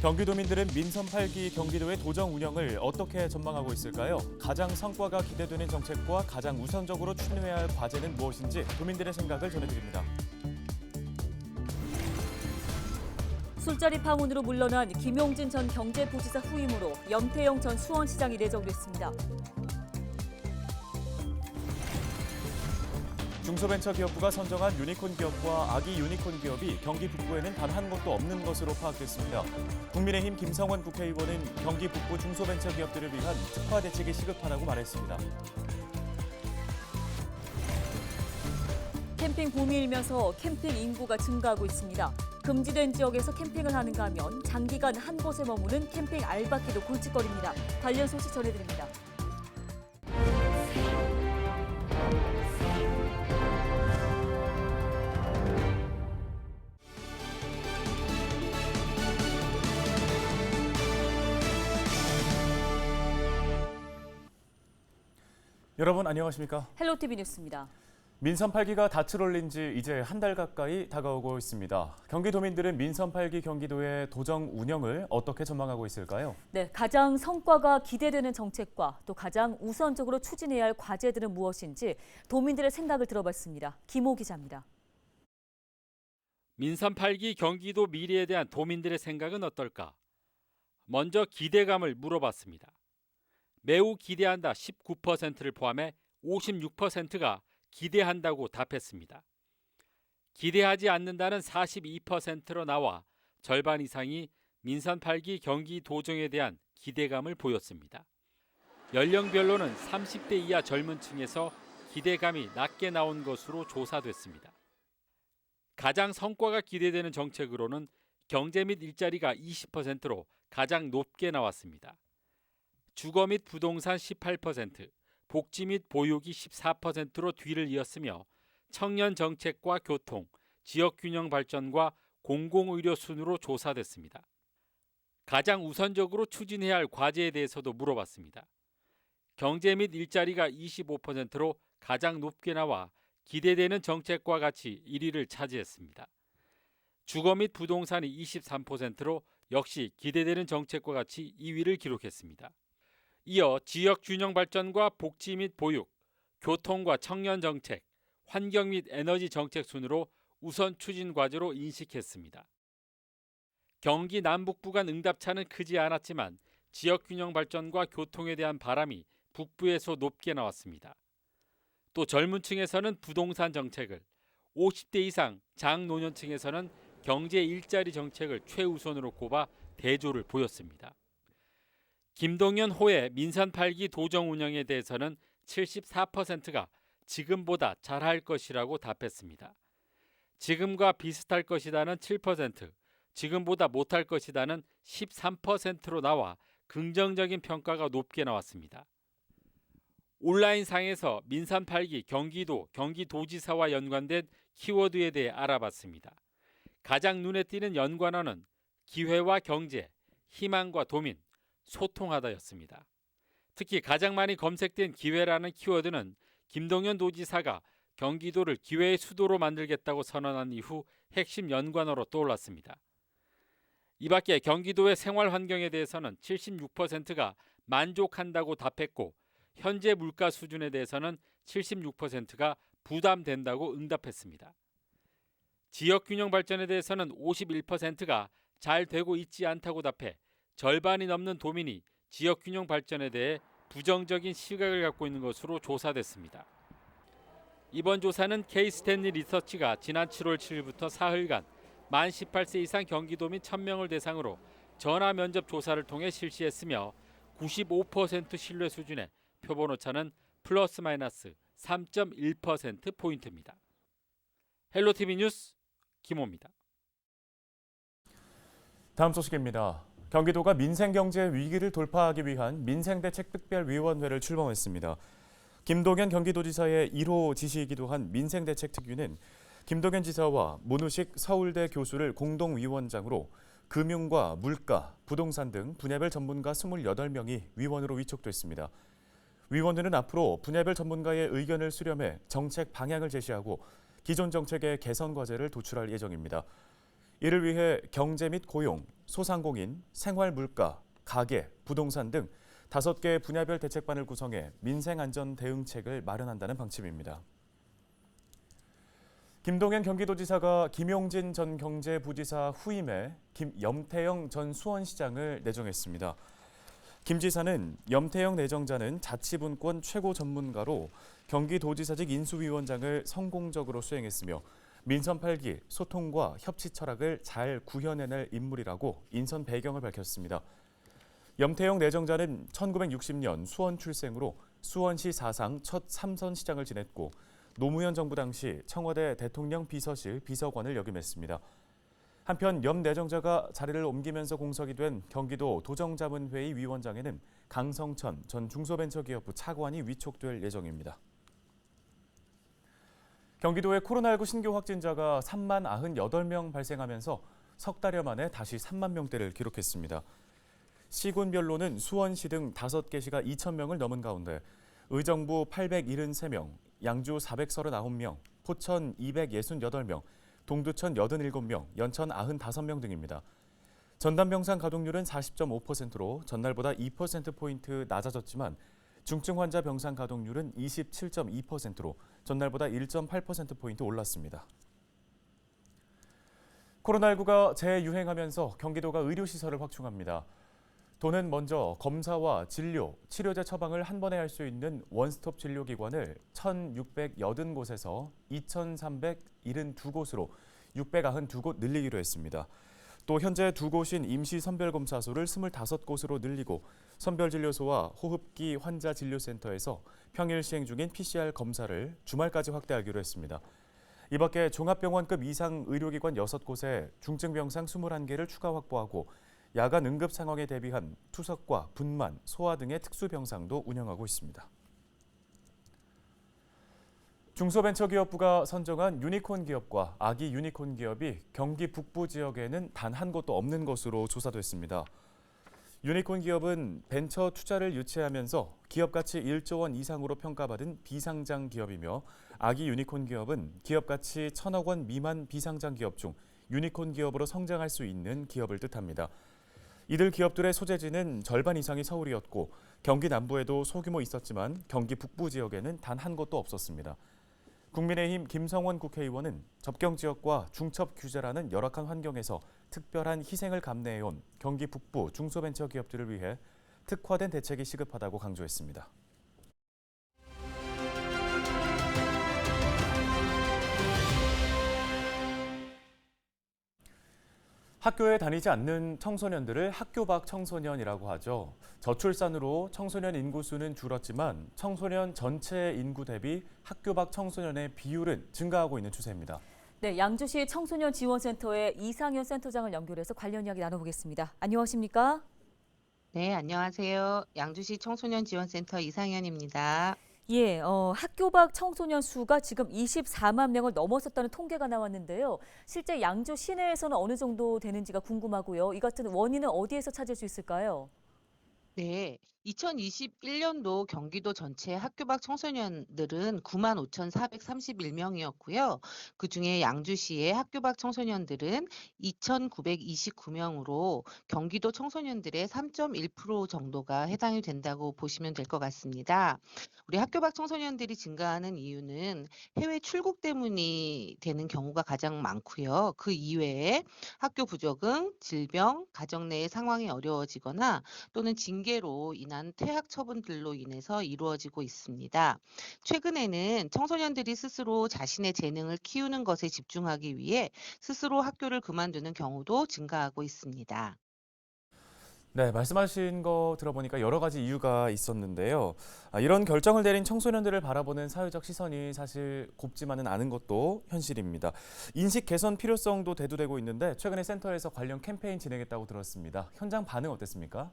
경기도민들은 민선 8기 경기도의 도정 운영을 어떻게 전망하고 있을까요? 가장 성과가 기대되는 정책과 가장 우선적으로 추진해야 할 과제는 무엇인지 도민들의 생각을 전해드립니다. 술자리 파문으로 물러난 김용진 전 경제부지사 후임으로 염태영 전 수원시장이 내정됐습니다. 중소벤처기업부가 선정한 유니콘 기업과 아기 유니콘 기업이 경기 북부에는 단 한 곳도 없는 것으로 파악됐습니다. 국민의힘 김성원 국회의원은 경기 북부 중소벤처기업들을 위한 특화 대책이 시급하다고 말했습니다. 캠핑 붐이 일면서 캠핑 인구가 증가하고 있습니다. 금지된 지역에서 캠핑을 하는가 하면 장기간 한 곳에 머무는 캠핑 알바끼도 골칫거립니다. 관련 소식 전해드립니다. 여러분 안녕하십니까? 헬로티비 뉴스입니다. 민선 8기가 닻을 올린 지 이제 한 달 가까이 다가오고 있습니다. 경기도민들은 민선 8기 경기도의 도정 운영을 어떻게 전망하고 있을까요? 네, 가장 성과가 기대되는 정책과 또 가장 우선적으로 추진해야 할 과제들은 무엇인지 도민들의 생각을 들어봤습니다. 김호 기자입니다. 민선 8기 경기도 미래에 대한 도민들의 생각은 어떨까? 먼저 기대감을 물어봤습니다. 매우 기대한다 19%를 포함해 56%가 기대한다고 답했습니다. 기대하지 않는다는 42%로 나와 절반 이상이 민선 8기 경기 도정에 대한 기대감을 보였습니다. 연령별로는 30대 이하 젊은 층에서 기대감이 낮게 나온 것으로 조사됐습니다. 가장 성과가 기대되는 정책으로는 경제 및 일자리가 20%로 가장 높게 나왔습니다. 주거 및 부동산 18%, 복지 및 보육이 14%로 뒤를 이었으며 청년 정책과 교통, 지역균형 발전과 공공의료 순으로 조사됐습니다. 가장 우선적으로 추진해야 할 과제에 대해서도 물어봤습니다. 경제 및 일자리가 25%로 가장 높게 나와 기대되는 정책과 같이 1위를 차지했습니다. 주거 및 부동산이 23%로 역시 기대되는 정책과 같이 2위를 기록했습니다. 이어 지역균형 발전과 복지 및 보육, 교통과 청년 정책, 환경 및 에너지 정책 순으로 우선 추진 과제로 인식했습니다. 경기 남북부 간 응답차는 크지 않았지만 지역균형 발전과 교통에 대한 바람이 북부에서 높게 나왔습니다. 또 젊은 층에서는 부동산 정책을, 50대 이상 장노년층에서는 경제 일자리 정책을 최우선으로 꼽아 대조를 보였습니다. 김동연 호의 민선 8기 도정 운영에 대해서는 74%가 지금보다 잘할 것이라고 답했습니다. 지금과 비슷할 것이다는 7%, 지금보다 못할 것이다는 13%로 나와 긍정적인 평가가 높게 나왔습니다. 온라인상에서 민선 8기 경기도, 경기도지사와 연관된 키워드에 대해 알아봤습니다. 가장 눈에 띄는 연관어는 기회와 경제, 희망과 도민, 소통하다였습니다. 특히 가장 많이 검색된 기회라는 키워드는 김동연 도지사가 경기도를 기회의 수도로 만들겠다고 선언한 이후 핵심 연관어로 떠올랐습니다. 이 밖에 경기도의 생활 환경에 대해서는 76%가 만족한다고 답했고 현재 물가 수준에 대해서는 76%가 부담된다고 응답했습니다. 지역균형 발전에 대해서는 51%가 잘 되고 있지 않다고 답해 절반이 넘는 도민이 지역균형 발전에 대해 부정적인 시각을 갖고 있는 것으로 조사됐습니다. 이번 조사는 K-스탠리 리서치가 지난 7월 7일부터 사흘간 만 18세 이상 경기도민 1000명을 대상으로 전화 면접 조사를 통해 실시했으며 95% 신뢰 수준의 표본 오차는 플러스 마이너스 3.1%포인트입니다. 헬로티비 뉴스 김호입니다. 다음 소식입니다. 경기도가 민생경제 위기를 돌파하기 위한 민생대책특별위원회를 출범했습니다. 김동연 경기도지사의 1호 지시이기도 한 민생대책특위는 김동연 지사와 문우식 서울대 교수를 공동위원장으로 금융과 물가, 부동산 등 분야별 전문가 28명이 위원으로 위촉됐습니다. 위원회는 앞으로 분야별 전문가의 의견을 수렴해 정책 방향을 제시하고 기존 정책의 개선 과제를 도출할 예정입니다. 이를 위해 경제 및 고용, 소상공인, 생활물가, 가계, 부동산 등 5개 분야별 대책반을 구성해 민생안전 대응책을 마련한다는 방침입니다. 김동연 경기도지사가 김용진 전 경제부지사 후임에 염태영 전 수원시장을 내정했습니다. 김 지사는 염태영 내정자는 자치분권 최고 전문가로 경기도지사직 인수위원장을 성공적으로 수행했으며 민선 8기 소통과 협치 철학을 잘 구현해낼 인물이라고 인선 배경을 밝혔습니다. 염태영 내정자는 1960년 수원 출생으로 수원시 사상 첫 3선 시장을 지냈고 노무현 정부 당시 청와대 대통령 비서실 비서관을 역임했습니다. 한편 염 내정자가 자리를 옮기면서 공석이 된 경기도 도정자문회의 위원장에는 강성천 전 중소벤처기업부 차관이 위촉될 예정입니다. 경기도의 코로나19 신규 확진자가 3만 98명 발생하면서 석 달여 만에 다시 3만 명대를 기록했습니다. 시군별로는 수원시 등 5개 시가 2,000명을 넘은 가운데 의정부 873명, 양주 439명, 포천 268명, 동두천 87명, 연천 95명 등입니다. 전담병상 가동률은 40.5%로 전날보다 2%포인트 낮아졌지만 중증 환자 병상 가동률은 27.2%로 전날보다 1.8%포인트 올랐습니다. 코로나19가 재유행하면서 경기도가 의료시설을 확충합니다. 도는 먼저 검사와 진료, 치료제 처방을 한 번에 할 수 있는 원스톱 진료기관을 1,680곳에서 2,372곳으로 692곳 늘리기로 했습니다. 또 현재 2곳인 임시선별검사소를 25곳으로 늘리고 선별진료소와 호흡기 환자진료센터에서 평일 시행 중인 PCR 검사를 주말까지 확대하기로 했습니다. 이 밖에 종합병원급 이상 의료기관 6곳에 중증병상 21개를 추가 확보하고 야간 응급 상황에 대비한 투석과 분만, 소화 등의 특수병상도 운영하고 있습니다. 중소벤처기업부가 선정한 유니콘 기업과 아기 유니콘 기업이 경기 북부 지역에는 단 한 곳도 없는 것으로 조사됐습니다. 유니콘 기업은 벤처 투자를 유치하면서 기업 가치 1조 원 이상으로 평가받은 비상장 기업이며 아기 유니콘 기업은 기업 가치 1,000억 원 미만 비상장 기업 중 유니콘 기업으로 성장할 수 있는 기업을 뜻합니다. 이들 기업들의 소재지는 절반 이상이 서울이었고 경기 남부에도 소규모 있었지만 경기 북부 지역에는 단 한 곳도 없었습니다. 국민의힘 김성원 국회의원은 접경 지역과 중첩 규제라는 열악한 환경에서 특별한 희생을 감내해온 경기 북부 중소벤처기업들을 위해 특화된 대책이 시급하다고 강조했습니다. 학교에 다니지 않는 청소년들을 학교 밖 청소년이라고 하죠. 저출산으로 청소년 인구 수는 줄었지만 청소년 전체 인구 대비 학교 밖 청소년의 비율은 증가하고 있는 추세입니다. 네, 양주시 청소년 지원센터의 이상현 센터장을 연결해서 관련 이야기 나눠보겠습니다. 안녕하십니까? 네, 안녕하세요. 양주시 청소년 지원센터 이상현입니다. 예, 학교 밖 청소년 수가 지금 24만 명을 넘어섰다는 통계가 나왔는데요. 실제 양주 시내에서는 어느 정도 되는지가 궁금하고요. 이 같은 원인은 어디에서 찾을 수 있을까요? 네, 2021년도 경기도 전체 학교 밖 청소년들은 95,431명이었고요. 그중에 양주시의 학교 밖 청소년들은 2,929명으로 경기도 청소년들의 3.1% 정도가 해당이 된다고 보시면 될 것 같습니다. 우리 학교 밖 청소년들이 증가하는 이유는 해외 출국 때문이 되는 경우가 가장 많고요. 그 이외에 학교 부적응, 질병, 가정 내의 상황이 어려워지거나 또는 징계로 인한 퇴학 처분들로 인해서 이루어지고 있습니다. 최근에는 청소년들이 스스로 자신의 재능을 키우는 것에 집중하기 위해 스스로 학교를 그만두는 경우도 증가하고 있습니다. 네, 말씀하신 거 들어보니까 여러 가지 이유가 있었는데요. 이런 결정을 내린 청소년들을 바라보는 사회적 시선이 사실 곱지만은 않은 것도 현실입니다. 인식 개선 필요성도 대두되고 있는데 최근에 센터에서 관련 캠페인 진행했다고 들었습니다. 현장 반응 어땠습니까?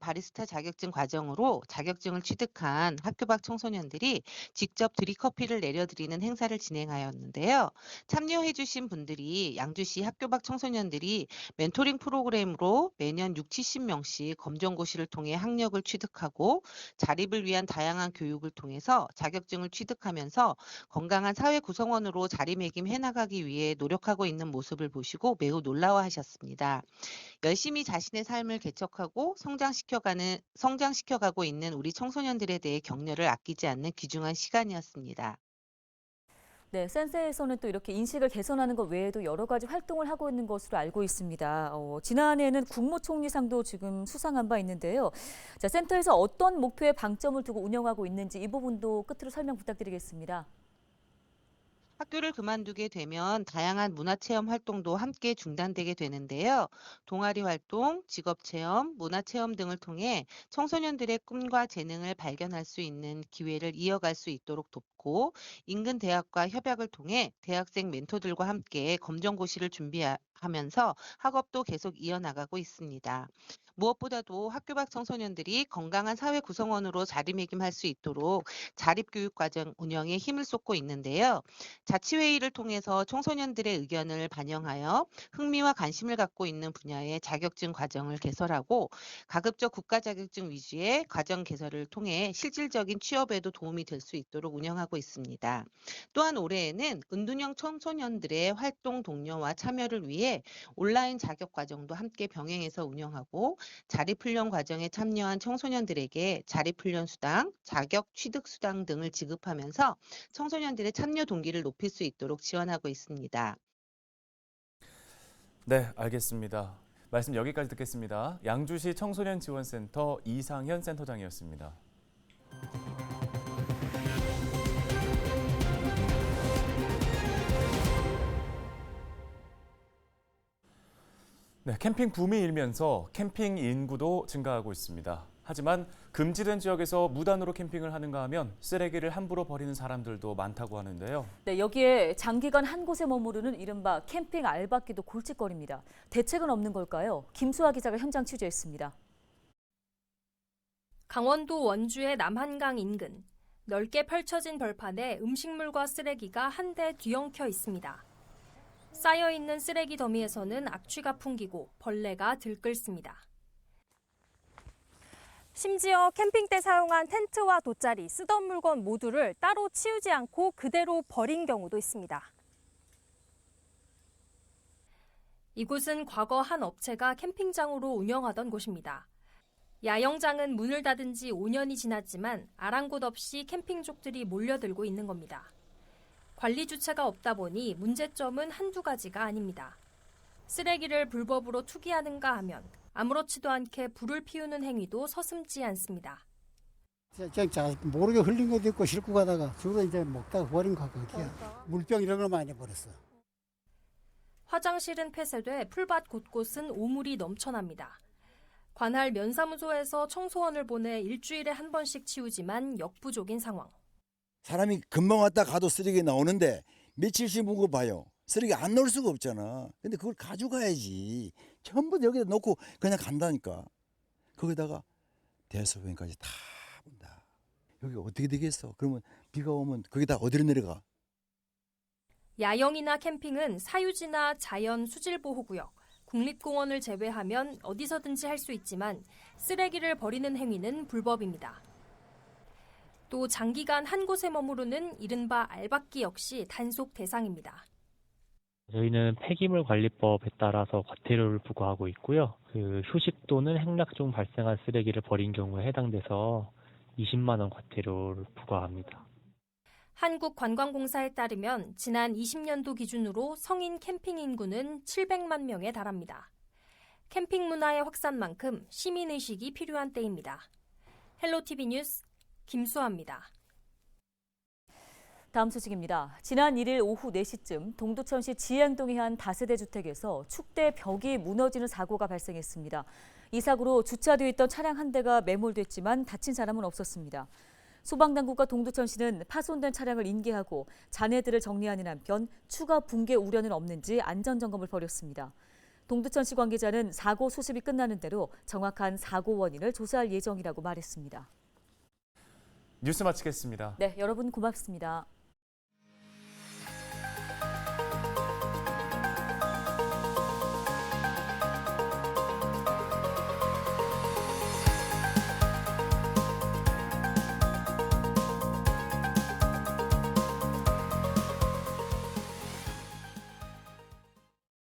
바리스타 자격증 과정으로 자격증을 취득한 학교 밖 청소년들이 직접 드립커피를 내려드리는 행사를 진행하였는데요. 참여해주신 분들이 양주시 학교 밖 청소년들이 멘토링 프로그램으로 매년 6, 70명씩 검정고시를 통해 학력을 취득하고 자립을 위한 다양한 교육을 통해서 자격증을 취득하면서 건강한 사회 구성원으로 자리매김해 나가기 위해 노력하고 있는 모습을 보시고 매우 놀라워하셨습니다. 열심히 자신의 삶을 개척하고 성장시켜가고 있는 우리 청소년들에 대해 격려를 아끼지 않는 귀중한 시간이었습니다. 네, 센세에서는 또 이렇게 인식을 개선하는 것 외에도 여러 가지 활동을 하고 있는 것으로 알고 있습니다. 지난해에는 국무총리상도 지금 수상한 바 있는데요. 자, 센터에서 어떤 목표에 방점을 두고 운영하고 있는지 이 부분도 끝으로 설명 부탁드리겠습니다. 학교를 그만두게 되면 다양한 문화체험 활동도 함께 중단되게 되는데요. 동아리 활동, 직업체험, 문화체험 등을 통해 청소년들의 꿈과 재능을 발견할 수 있는 기회를 이어갈 수 있도록 돕고 인근 대학과 협약을 통해 대학생 멘토들과 함께 검정고시를 준비하면서 학업도 계속 이어나가고 있습니다. 무엇보다도 학교 밖 청소년들이 건강한 사회 구성원으로 자리매김할 수 있도록 자립교육과정 운영에 힘을 쏟고 있는데요. 자치회의를 통해서 청소년들의 의견을 반영하여 흥미와 관심을 갖고 있는 분야의 자격증 과정을 개설하고 가급적 국가 자격증 위주의 과정 개설을 통해 실질적인 취업에도 도움이 될 수 있도록 운영하고 있습니다. 또한 올해에는 은둔형 청소년들의 활동 독려와 참여를 위해 온라인 자격 과정도 함께 병행해서 운영하고 자립훈련 과정에 참여한 청소년들에게 자립훈련 수당, 자격 취득 수당 등을 지급하면서 청소년들의 참여 동기를 높일 수 있도록 지원하고 있습니다. 네, 알겠습니다. 말씀 여기까지 듣겠습니다. 양주시 청소년 지원센터 이상현 센터장이었습니다. 네, 캠핑 붐이 일면서 캠핑 인구도 증가하고 있습니다. 하지만 금지된 지역에서 무단으로 캠핑을 하는가 하면 쓰레기를 함부로 버리는 사람들도 많다고 하는데요. 네, 여기에 장기간 한 곳에 머무르는 이른바 캠핑 알박기도 골칫거리입니다. 대책은 없는 걸까요? 김수아 기자가 현장 취재했습니다. 강원도 원주의 남한강 인근, 넓게 펼쳐진 벌판에 음식물과 쓰레기가 한데 뒤엉켜 있습니다. 쌓여있는 쓰레기 더미에서는 악취가 풍기고 벌레가 들끓습니다. 심지어 캠핑 때 사용한 텐트와 돗자리, 쓰던 물건 모두를 따로 치우지 않고 그대로 버린 경우도 있습니다. 이곳은 과거 한 업체가 캠핑장으로 운영하던 곳입니다. 야영장은 문을 닫은 지 5년이 지났지만 아랑곳 없이 캠핑족들이 몰려들고 있는 겁니다. 관리 주체가 없다 보니 문제점은 한두 가지가 아닙니다. 쓰레기를 불법으로 투기하는가 하면 아무렇지도 않게 불을 피우는 행위도 서슴지 않습니다. 그냥 모르게 흘린 것도 있고 싣고 가다가 주로 이제 먹다가 버린 거 같아요. 물병 이런 걸 많이 버렸어. 화장실은 폐쇄돼 풀밭 곳곳은 오물이 넘쳐납니다. 관할 면사무소에서 청소원을 보내 일주일에 한 번씩 치우지만 역부족인 상황. 사람이 금방 왔다 가도 쓰레기 나오는데 며칠씩 묵어 봐요. 쓰레기 안 넣을 수가 없잖아. 근데 그걸 가져가야지. 전부 여기다 놓고 그냥 간다니까. 거기다가 대소변까지 다 본다. 여기 어떻게 되겠어? 그러면 비가 오면 거기다 어디로 내려가? 야영이나 캠핑은 사유지나 자연 수질보호구역, 국립공원을 제외하면 어디서든지 할 수 있지만 쓰레기를 버리는 행위는 불법입니다. 또 장기간 한 곳에 머무르는 이른바 알박기 역시 단속 대상입니다. 저희는 폐기물관리법에 따라서 과태료를 부과하고 있고요. 휴식 또는 행락 중 발생한 쓰레기를 버린 경우에 해당돼서 20만 원 과태료를 부과합니다. 한국관광공사에 따르면 지난 20년도 기준으로 성인 캠핑 인구는 700만 명에 달합니다. 캠핑 문화의 확산만큼 시민의식이 필요한 때입니다. 헬로티비 뉴스 김수아입니다. 다음 소식입니다. 지난 1일 오후 4시쯤 동두천시 지행동의 한 다세대 주택에서 축대 벽이 무너지는 사고가 발생했습니다. 이 사고로 주차되어 있던 차량 한 대가 매몰됐지만 다친 사람은 없었습니다. 소방당국과 동두천시는 파손된 차량을 인계하고 잔해들을 정리하는 한편 추가 붕괴 우려는 없는지 안전점검을 벌였습니다. 동두천시 관계자는 사고 수습이 끝나는 대로 정확한 사고 원인을 조사할 예정이라고 말했습니다. 뉴스 마치겠습니다. 네, 여러분 고맙습니다.